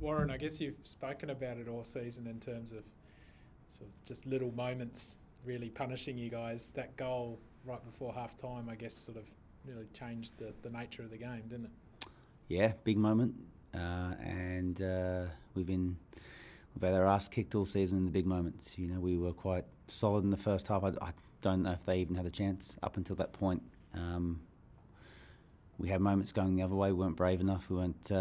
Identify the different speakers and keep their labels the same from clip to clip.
Speaker 1: Warren, I guess you've spoken about it all season in terms of sort of just little moments really punishing you guys. That goal right before half time, I guess, sort of really changed the nature of the game, didn't it?
Speaker 2: Yeah, big moment. And we've had our ass kicked all season in the big moments. You know, we were quite solid in the first half. I don't know if they even had a chance up until that point. We had moments going the other way. We weren't brave enough. We weren't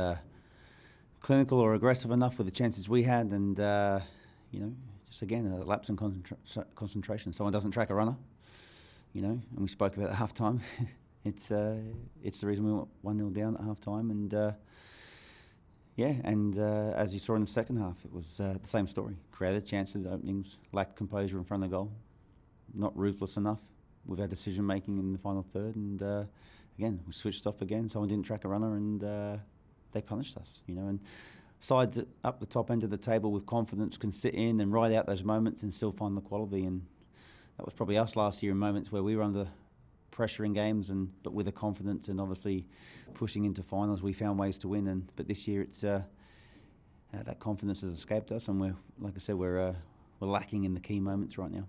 Speaker 2: clinical or aggressive enough with the chances we had. And, just again, a lapse in concentration. Someone doesn't track a runner, and we spoke about it at half time. It's the reason we went 1-0 down at half time. And, as you saw in the second half, it was the same story. Created chances, openings, lacked composure in front of goal, not ruthless enough with our decision making in the final third. And again, we switched off again. Someone didn't track a runner, and they punished us. And sides up the top end of the table with confidence can sit in and ride out those moments and still find the quality. And that was probably us last year in moments where we were under pressure in games, but with a confidence and obviously pushing into finals, we found ways to win. But this year, it's that confidence has escaped us, and we're lacking in the key moments right now.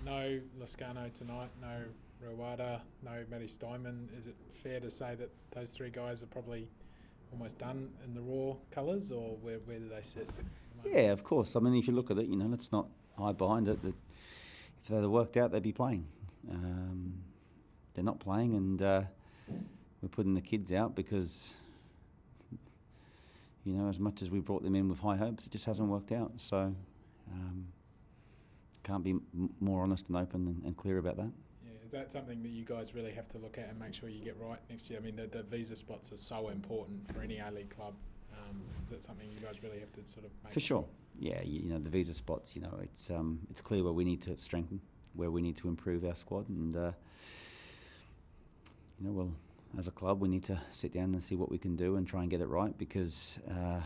Speaker 1: No Lascano tonight, no Rawada, no Matty Steinman. Is it fair to say that those three guys are probably almost done in the Raw colours, or where do they sit?
Speaker 2: Yeah, of course. I mean, if you look at it, let's not hide behind it. That if they'd have worked out, they'd be playing. They're not playing, and we're putting the kids out because, as much as we brought them in with high hopes, it just hasn't worked out. So can't be more honest and open and clear about that.
Speaker 1: Yeah, is that something that you guys really have to look at and make sure you get right next year? I mean, the visa spots are so important for any A-League club. Is that something you guys really have to sort of make
Speaker 2: For sure. Yeah, the visa spots, it's clear where we need to strengthen, where we need to improve our squad, and as a club we need to sit down and see what we can do and try and get it right, because I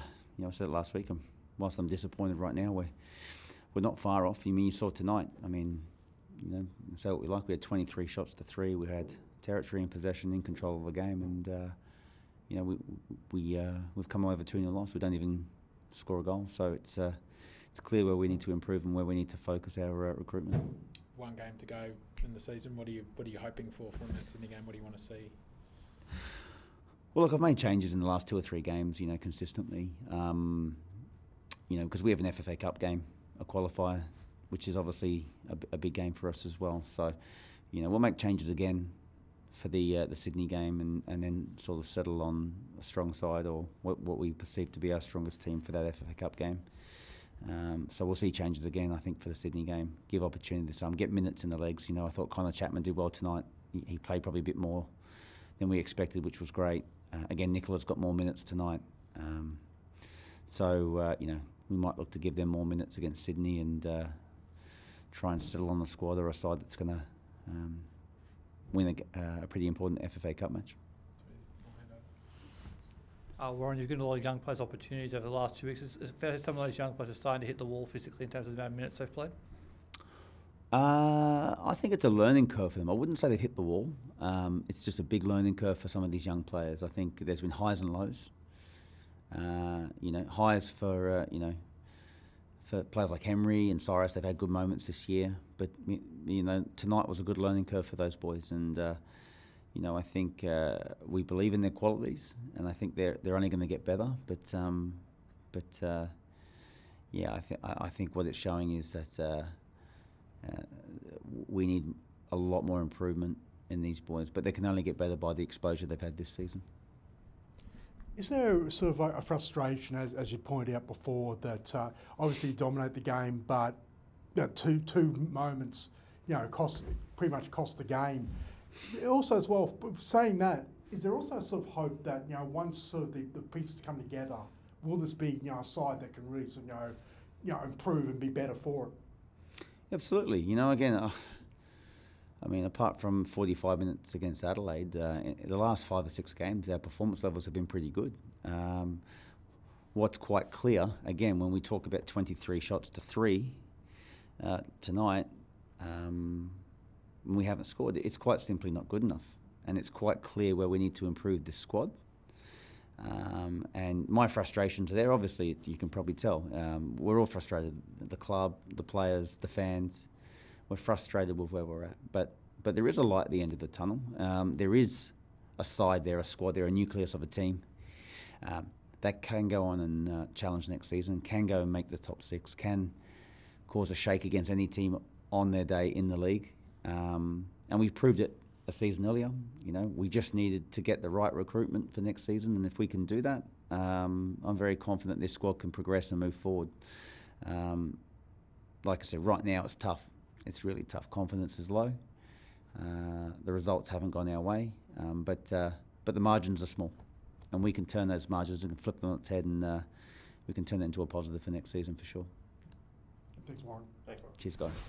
Speaker 2: said it last week, whilst I'm disappointed right now, we're not far off. You saw tonight, say what we like, we had 23 shots to 3, we had territory in possession, in control of the game, and we've come away with a 2-0 loss. We don't even score a goal, so it's clear where we need to improve and where we need to focus our recruitment.
Speaker 1: One game to go in the season. What are you hoping for from that Sydney game? What do you want to see?
Speaker 2: Well, look, I've made changes in the last 2 or 3 games, consistently. Because we have an FFA Cup game, a qualifier, which is obviously a big game for us as well. So, we'll make changes again for the Sydney game, and then sort of settle on a strong side, or what we perceive to be our strongest team for that FFA Cup game. So we'll see changes again, I think, for the Sydney game. Give opportunity to some, get minutes in the legs. I thought Connor Chapman did well tonight. He played probably a bit more than we expected, which was great. Again, Nicola's got more minutes tonight. We might look to give them more minutes against Sydney and try and settle on the squad or a side that's going to win a pretty important FFA Cup match.
Speaker 3: Warren, you've given a lot of young players opportunities over the last 2 weeks. Is it fair some of those young players are starting to hit the wall physically in terms of the amount of minutes they've played?
Speaker 2: I think it's a learning curve for them. I wouldn't say they've hit the wall. It's just a big learning curve for some of these young players. I think there's been highs and lows. Highs for players like Henry and Cyrus. They've had good moments this year, but tonight was a good learning curve for those boys. And I think we believe in their qualities, and I think they're only going to get better. I think what it's showing is that we need a lot more improvement in these boys, but they can only get better by the exposure they've had this season.
Speaker 4: Is there sort of a frustration, as you pointed out before, that obviously you dominate the game, but two moments, pretty much cost the game? Also, as well, saying that, is there also sort of hope that once sort of the pieces come together, will this be a side that can really sort of improve and be better for it?
Speaker 2: Absolutely. Again, apart from 45 minutes against Adelaide, in the last 5 or 6 games, our performance levels have been pretty good. What's quite clear, again, when we talk about 23 shots to 3 tonight, we haven't scored. It's quite simply not good enough, and it's quite clear where we need to improve this squad. And my frustrations are there. Obviously, you can probably tell. We're all frustrated. The club, the players, the fans. We're frustrated with where we're at. But there is a light at the end of the tunnel. There is a side there, a squad there, a nucleus of a team that can go on and challenge next season, can go and make the top 6, can cause a shake against any team on their day in the league. And we've proved it a season earlier. You know, we just needed to get the right recruitment for next season, and if we can do that, I'm very confident this squad can progress and move forward. Like I said, right now it's tough. It's really tough. Confidence is low. The results haven't gone our way, but the margins are small, and we can turn those margins and flip them on its head, and we can turn that into a positive for next season for sure.
Speaker 4: Thanks, Warren.
Speaker 3: Thanks, Warren.
Speaker 2: Cheers, guys.